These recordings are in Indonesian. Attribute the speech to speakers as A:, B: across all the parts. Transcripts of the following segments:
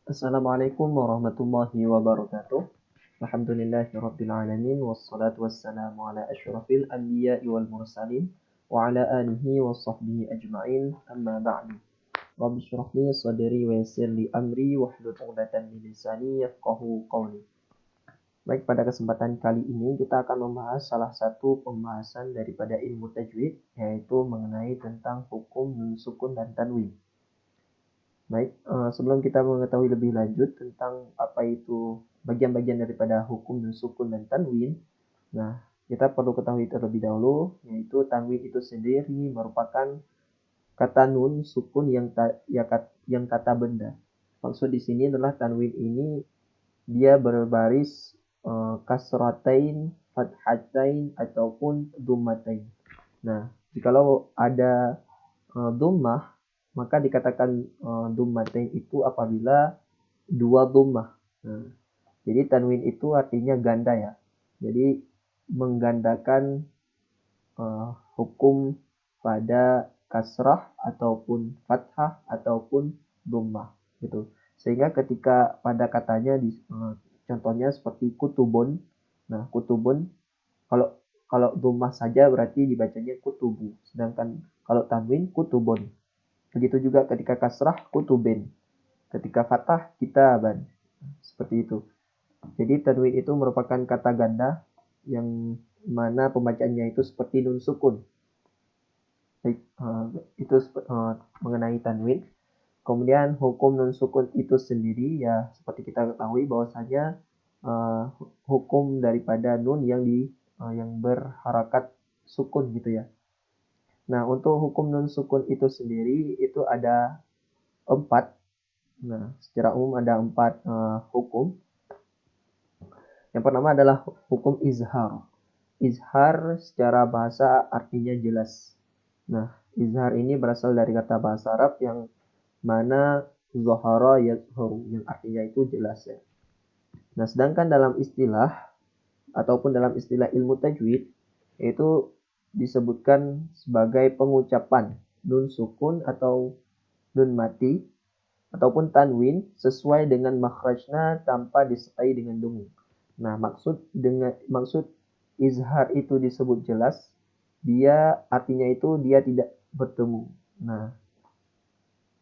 A: Assalamualaikum warahmatullahi wabarakatuh. Alhamdulillahirabbil alamin wassalatu wassalamu ala asyrafil anbiya'i wal mursalin wa ala alihi wa sahbihi ajma'in. Amma ba'du. Rabbi shrah li sadri wa yassir li amri wahlul 'uqdatam min lisani yafqahu qawli. Baik, pada kesempatan kali ini kita akan membahas salah satu pembahasan daripada ilmu tajwid, yaitu mengenai tentang hukum nun sukun dan tanwin. Baik, sebelum kita mengetahui lebih lanjut tentang apa itu bagian-bagian daripada hukum nun sukun dan tanwin, nah kita perlu ketahui terlebih dahulu, yaitu tanwin itu sendiri merupakan kata nun sukun yang kata benda. Maksud di sini adalah tanwin ini dia berbaris kasratain, fathatain ataupun dhammatain. Nah, jikalau ada dhammah, maka dikatakan dhammatain itu apabila dua dhammah. Nah, jadi tanwin itu artinya ganda ya. Jadi menggandakan hukum pada kasrah ataupun fathah ataupun dhammah gitu. Sehingga ketika pada katanya contohnya seperti kutubun. Nah, kutubun kalau kalau dhammah saja berarti dibacanya kutubu. Sedangkan kalau tanwin kutubun. Begitu juga ketika kasrah kutubin. Ketika fathah kitaban. Seperti itu. Jadi tanwin itu merupakan kata ganda yang mana pembacaannya itu seperti nun sukun. Baik, itu mengenai tanwin. Kemudian hukum nun sukun itu sendiri ya seperti kita ketahui bahwasanya hukum daripada nun yang berharakat sukun gitu ya. Nah, untuk hukum nun sukun itu sendiri itu ada 4. Nah, secara umum ada 4 hukum. Yang pertama adalah hukum izhar. Izhar secara bahasa artinya jelas. Nah, izhar ini berasal dari kata bahasa Arab yang mana zahara yazharu, yang artinya itu jelas ya. Nah, sedangkan dalam istilah ataupun dalam istilah ilmu tajwid itu disebutkan sebagai pengucapan nun sukun atau nun mati ataupun tanwin sesuai dengan makhrajnya tanpa disertai dengan dengung. Nah, maksud izhar itu disebut jelas, dia artinya itu dia tidak bertemu. Nah,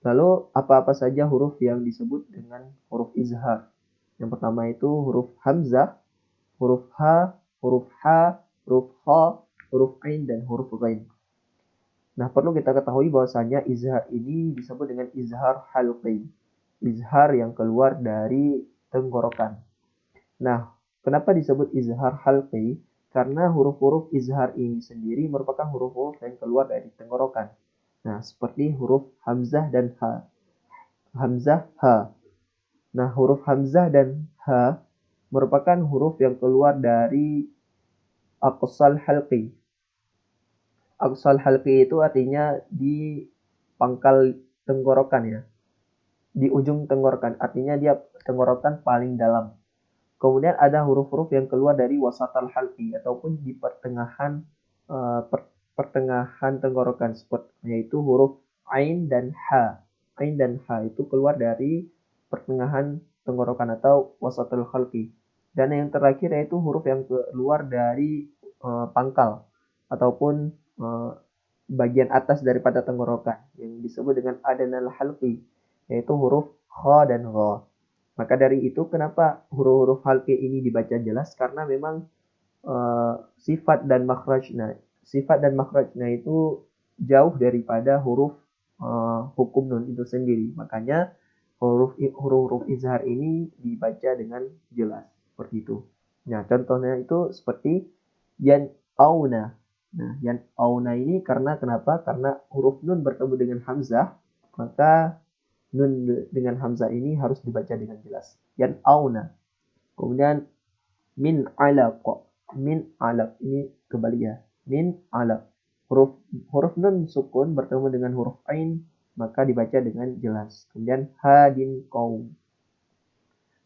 A: lalu apa-apa saja huruf yang disebut dengan huruf izhar? Yang pertama itu huruf hamzah, huruf ha, huruf ha, huruf kha, huruf ain dan huruf ghain. Nah, perlu kita ketahui bahwasanya izhar ini disebut dengan izhar halqi. Izhar yang keluar dari tenggorokan. Nah, kenapa disebut izhar halqi? Karena huruf-huruf izhar ini sendiri merupakan huruf-huruf yang keluar dari tenggorokan. Nah, seperti huruf hamzah dan ha. Hamzah, ha. Nah, huruf hamzah dan ha merupakan huruf yang keluar dari aqsal halqi. Aqsal halqi itu artinya di pangkal tenggorokan ya. Di ujung tenggorokan, artinya dia tenggorokan paling dalam. Kemudian ada huruf-huruf yang keluar dari wasatal halqi ataupun di pertengahan tenggorokan, yaitu huruf ain dan ha. Ain dan ha itu keluar dari pertengahan tenggorokan atau wasatul halqi. Dan yang terakhir yaitu huruf yang keluar dari pangkal ataupun bagian atas daripada tenggorokan yang disebut dengan adanal halqi, yaitu huruf kha dan gha. Maka dari itu kenapa huruf-huruf halqi ini dibaca jelas? Karena memang sifat dan makhrajnya itu jauh daripada huruf hukum nun itu sendiri. Makanya huruf izhar ini dibaca dengan jelas seperti itu. Nah, contohnya itu seperti yan auna. Nah, yan auna ini karena kenapa? Karena huruf nun bertemu dengan hamzah, maka nun dengan hamzah ini harus dibaca dengan jelas. Yan auna. Kemudian min alaq. Min alaq ini kembali ya. Min alaq. Huruf nun sukun bertemu dengan huruf ain, maka dibaca dengan jelas. Kemudian hadin qaum.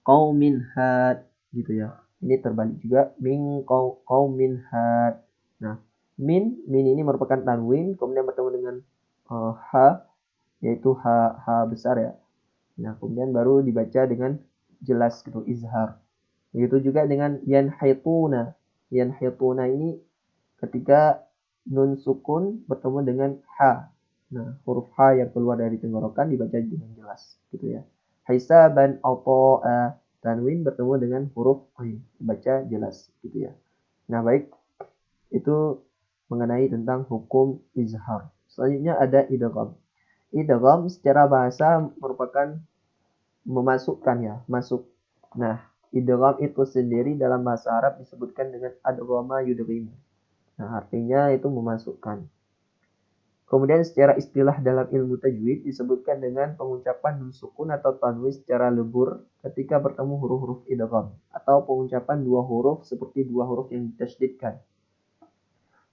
A: Qaumin had gitu ya. Ini terbalik juga min qaumin had. Nah, min ini merupakan tanwin kemudian bertemu dengan ha, yaitu ha besar ya. Nah, kemudian baru dibaca dengan jelas gitu, izhar. Begitu juga dengan yanhituna. Yanhituna ini ketika nun sukun bertemu dengan ha. Nah, huruf ha yang keluar dari tenggorokan dibaca dengan jelas gitu ya. Hisaban atau tanwin bertemu dengan huruf ain, dibaca jelas gitu ya. Nah, baik, itu mengenai tentang hukum izhar. Selanjutnya ada idgham. Idgham secara bahasa merupakan memasukkan ya, masuk. Nah, idgham itu sendiri dalam bahasa Arab disebutkan dengan adghama yudghim. Nah, artinya itu memasukkan. Kemudian secara istilah dalam ilmu tajwid disebutkan dengan pengucapan nun sukun atau tanwin secara lebur ketika bertemu huruf-huruf idgham atau pengucapan dua huruf seperti dua huruf yang ditasydidkan.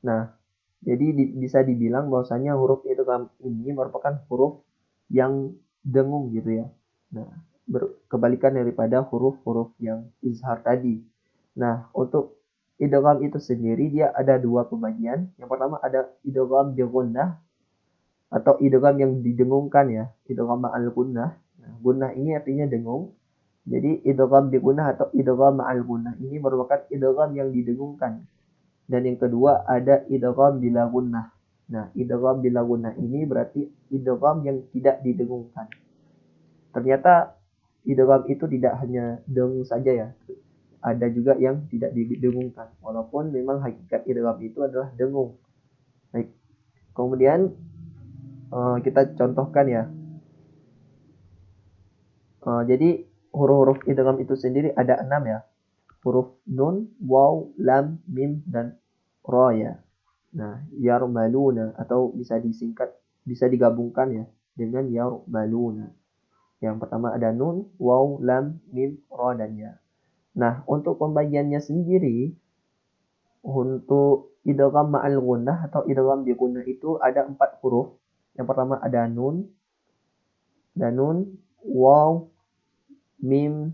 A: Nah, jadi bisa dibilang bahwasanya huruf idgham ini merupakan huruf yang dengung gitu ya. Nah, kebalikan daripada huruf-huruf yang izhar tadi. Nah, untuk idgham itu sendiri dia ada dua pembagian. Yang pertama ada idgham bi gunnah atau idgham yang didengungkan ya, idgham ma'al gunnah. Nah, gunnah ini artinya dengung. Jadi idgham bi gunnah atau idgham ma'al gunnah ini merupakan idgham yang didengungkan. Dan yang kedua ada idgham bila gunnah. Nah, idgham bila gunnah ini berarti idgham yang tidak didengungkan. Ternyata idgham itu tidak hanya dengung saja ya. Ada juga yang tidak didengungkan. Walaupun memang hakikat idgham itu adalah dengung. Baik. Kemudian kita contohkan ya. Jadi huruf-huruf idgham itu sendiri ada 6 ya. Huruf nun, waw, lam, mim, dan ra ya. Nah, yarmaluna atau bisa disingkat, bisa digabungkan ya dengan yarmaluna. Yang pertama ada nun, waw, lam, mim, ra, dan ya. Nah, untuk pembagiannya sendiri, untuk idgham ma'al gunnah atau idgham bi gunnah itu ada 4 huruf. Yang pertama ada nun, waw, mim,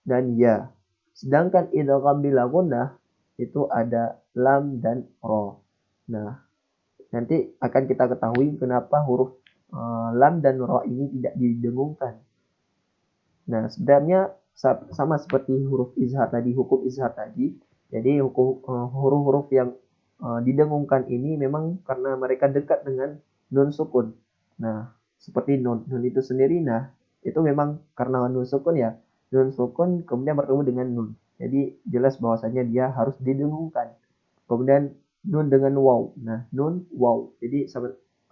A: dan ya. Sedangkan idgham bila gunnah itu ada lam dan ra. Nah, nanti akan kita ketahui kenapa huruf lam dan ra ini tidak didengungkan. Nah, sebenarnya sama seperti huruf izhar tadi, hukum izhar tadi. Jadi huruf-huruf yang didengungkan ini memang karena mereka dekat dengan nun sukun. Nah, seperti nun itu sendiri, nah itu memang karena nun sukun ya. Nun sukun kemudian bertemu dengan nun. Jadi jelas bahwasanya dia harus didengungkan. Kemudian nun dengan waw. Nah, nun, waw. Jadi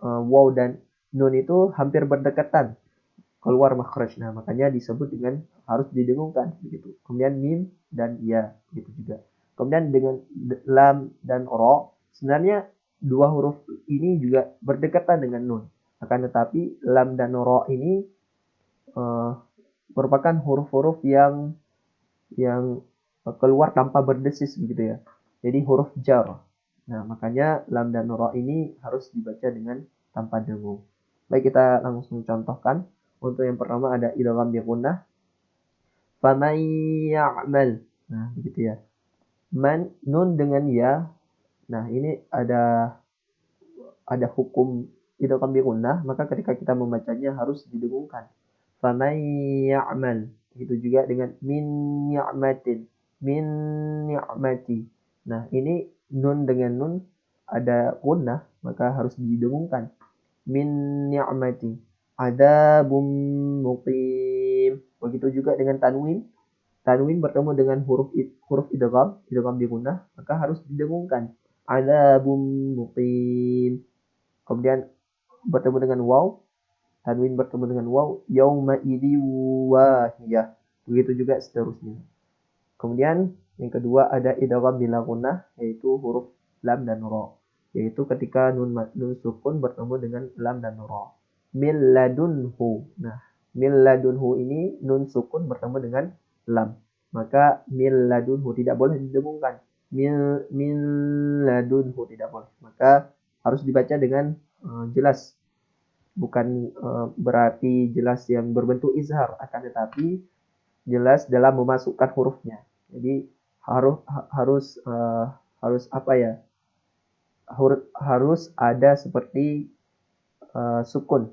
A: waw dan nun itu hampir berdekatan keluar makhraj. Nah, makanya disebut dengan harus didengungkan begitu. Kemudian mim dan ya gitu juga. Kemudian dengan lam dan ra, sebenarnya dua huruf ini juga berdekatan dengan nun. Akan tetapi lam dan ra ini uh, merupakan huruf-huruf yang keluar tanpa berdesis begitu ya. Jadi huruf jar. Nah, makanya lam dan ra ini harus dibaca dengan tanpa dengung. Baik, kita langsung contohkan. Untuk yang pertama ada idgham bi gunnah. Faman ya'mal. Nah, begitu ya. Man nun dengan ya. Nah, ini ada hukum idgham bi gunnah, maka ketika kita membacanya harus didengungkan. Faman ya'mal. Begitu juga dengan min ni'matin. Min ni'mati. Nah, ini nun dengan nun ada gunnah, maka harus didengungkan. Min ni'mati. Adabum muqim. Begitu juga dengan tanwin. Tanwin bertemu dengan huruf idgham bi gunnah, maka harus didengungkan. Adabum muqim. Kemudian bertemu dengan waw, tanwin bertemu dengan waw, yauma idzi wahiyah. Begitu juga seterusnya. Kemudian yang kedua ada idgham bila gunnah, yaitu huruf lam dan ra. Yaitu ketika nun sukun bertemu dengan lam dan ra. Min ladunhu. Nah, min ladunhu ini nun sukun bertemu dengan lam. Maka min ladunhu tidak boleh didengungkan. Min ladunhu tidak boleh. Maka harus dibaca dengan jelas. Bukan berarti jelas yang berbentuk izhar, akan tetapi jelas dalam memasukkan hurufnya. Jadi harus apa ya? Harus ada seperti sukun.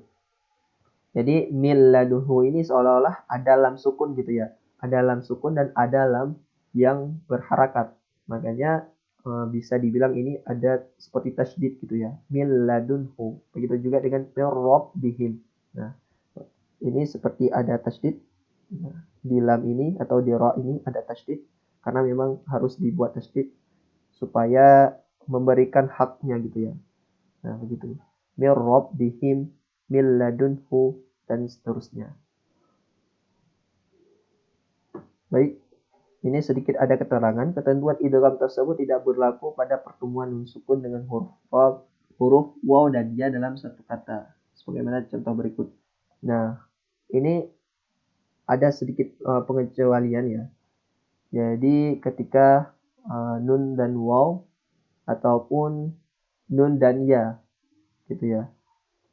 A: Jadi mil ladunhu ini seolah-olah ada lam sukun gitu ya. Ada lam sukun dan ada lam yang berharakat. Makanya bisa dibilang ini ada seperti tasydid gitu ya. Mil ladunhu. Begitu juga dengan mil rabbihim. Nah, ini seperti ada tasydid. Nah, di lam ini atau di ra ini ada tasydid karena memang harus dibuat tasydid supaya memberikan haknya gitu ya. Nah, begitu. Mir rabbihim, mil ladunhu, dan seterusnya. Baik, ini sedikit ada keterangan. Ketentuan idgham tersebut tidak berlaku pada pertemuan nun sukun dengan huruf waw dan ya dalam satu kata. Sebagaimana contoh berikut. Nah, ini ada sedikit pengecualian ya. Jadi ketika nun dan waw ataupun nun dan ya gitu ya.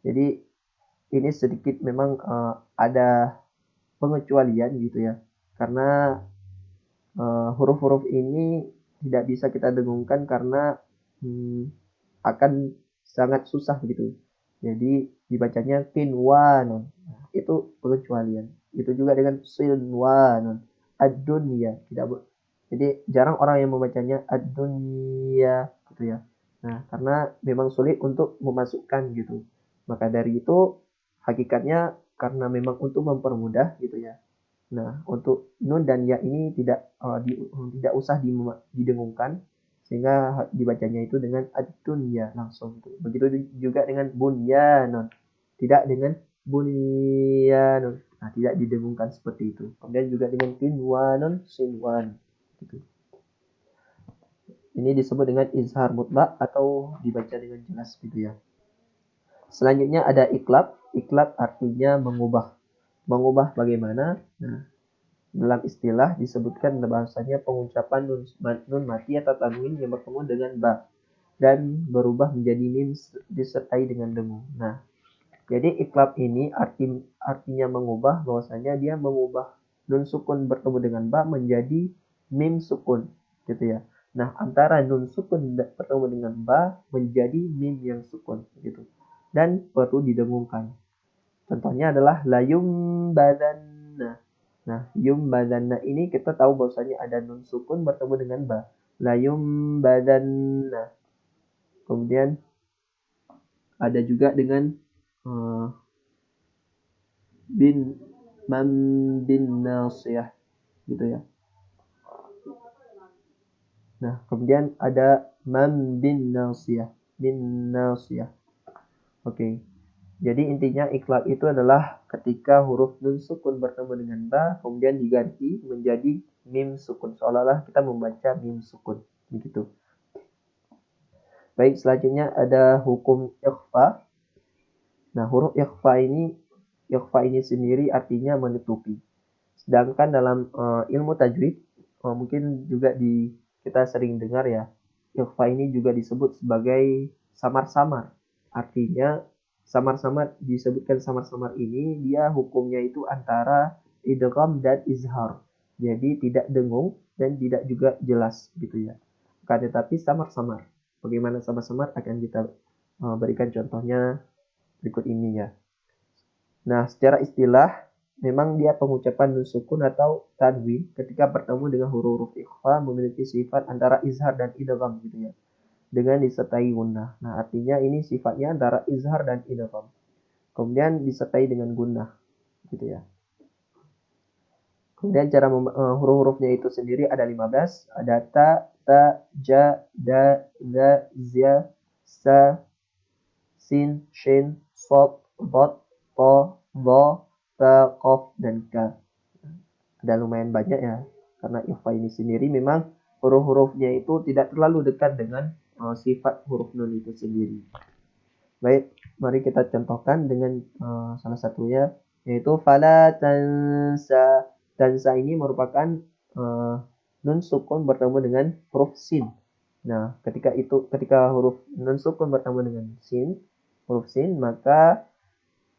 A: Jadi ini sedikit memang ada pengecualian gitu ya. Karena huruf-huruf ini tidak bisa kita dengungkan karena akan sangat susah begitu. Jadi dibacanya kinwanon. Nah, itu pengecualian. Itu juga dengan silwanon. Ad-dunya tidak. Jadi jarang orang yang membacanya ad-dunya gitu ya. Nah, karena memang sulit untuk memasukkan gitu. Maka dari itu hakikatnya karena memang untuk mempermudah gitu ya. Nah, untuk nun dan ya ini tidak usah didengungkan sehingga dibacanya itu dengan ad-dunya langsung tuh. Begitu juga dengan bunyanun. Tidak dengan bunyanun. Nah, tidak didengungkan seperti itu. Kemudian juga dengan sinwanun, sinwan. Gitu. Ini disebut dengan izhar mutlak atau dibaca dengan jelas gitu ya. Selanjutnya ada iklab. Iklab artinya mengubah. Mengubah bagaimana? Nah, dalam istilah disebutkan bahasanya pengucapan nun mati atau tanwin yang bertemu dengan ba dan berubah menjadi mim disertai dengan dengung. Nah, jadi iklab ini artinya mengubah bahwasanya dia mengubah nun sukun bertemu dengan ba menjadi mim sukun gitu ya. Nah, antara nun sukun bertemu dengan ba menjadi mim yang sukun gitu. Dan perlu didengungkan. Contohnya adalah layum badanna. Nah, yum badanna ini kita tahu bahwasanya ada nun sukun bertemu dengan ba. Layum badanna. Kemudian ada juga dengan bin man bin nasiyah gitu ya. Nah, kemudian ada man bin nasiyah, bin nasiyah. Oke. Jadi intinya iklab itu adalah ketika huruf nun sukun bertemu dengan ba, kemudian diganti menjadi mim sukun. Seolah-olah kita membaca mim sukun. Begitu. Baik, selanjutnya ada hukum ikhfa. Nah, huruf ikhfa ini sendiri artinya menutupi. Sedangkan dalam ilmu tajwid, mungkin juga kita sering dengar ya, ikhfa ini juga disebut sebagai samar-samar. Artinya samar-samar, disebutkan samar-samar ini dia hukumnya itu antara idgham dan izhar. Jadi tidak dengung dan tidak juga jelas gitu ya. Akan tetapi samar-samar. Bagaimana samar-samar akan kita berikan contohnya berikut ini ya. Nah, secara istilah memang dia pengucapan nun sukun atau tanwin ketika bertemu dengan huruf ikhfa memiliki sifat antara izhar dan idgham gitu ya. Dengan disertai gunnah. Nah, artinya ini sifatnya antara izhar dan idgham. Kemudian disertai dengan gunnah gitu ya. Kemudian cara huruf-hurufnya itu sendiri ada 15, ada ta, ja, da, za, zia, sa, sin, shin, sod, dot, to, do, ta, qaf, dan ka. Ada lumayan banyak ya. Karena ikhfa ini sendiri memang huruf-hurufnya itu tidak terlalu dekat dengan sifat huruf nun itu sendiri. Baik, mari kita contohkan dengan salah satunya yaitu fala tansa. Tansa ini merupakan nun sukun bertemu dengan huruf sin. Nah, ketika huruf nun sukun bertemu dengan huruf sin, maka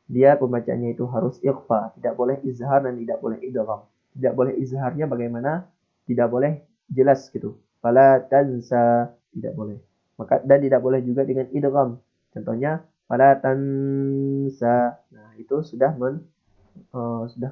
A: dia pembacaannya itu harus ikhfa, tidak boleh izhar dan tidak boleh idgham. Tidak boleh izharnya bagaimana? Tidak boleh jelas gitu. Fala tansa, tidak boleh. Maka dan tidak boleh juga dengan idgham. Contohnya fala tansa. Nah, itu sudah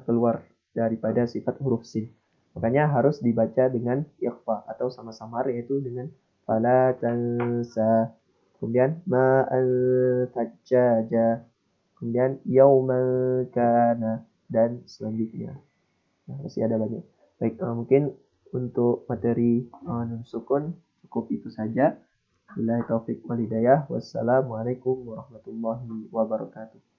A: keluar daripada sifat huruf sin. Makanya harus dibaca dengan ikhfa atau sama samar, yaitu dengan fala tansa, kemudian ma antajjaja, kemudian yauman kana, dan selanjutnya. Nah, masih ada banyak. Baik, mungkin untuk materi nun sukun cukup itu saja. Billahi taufik wal hidayah. Wassalamualaikum warahmatullahi wabarakatuh.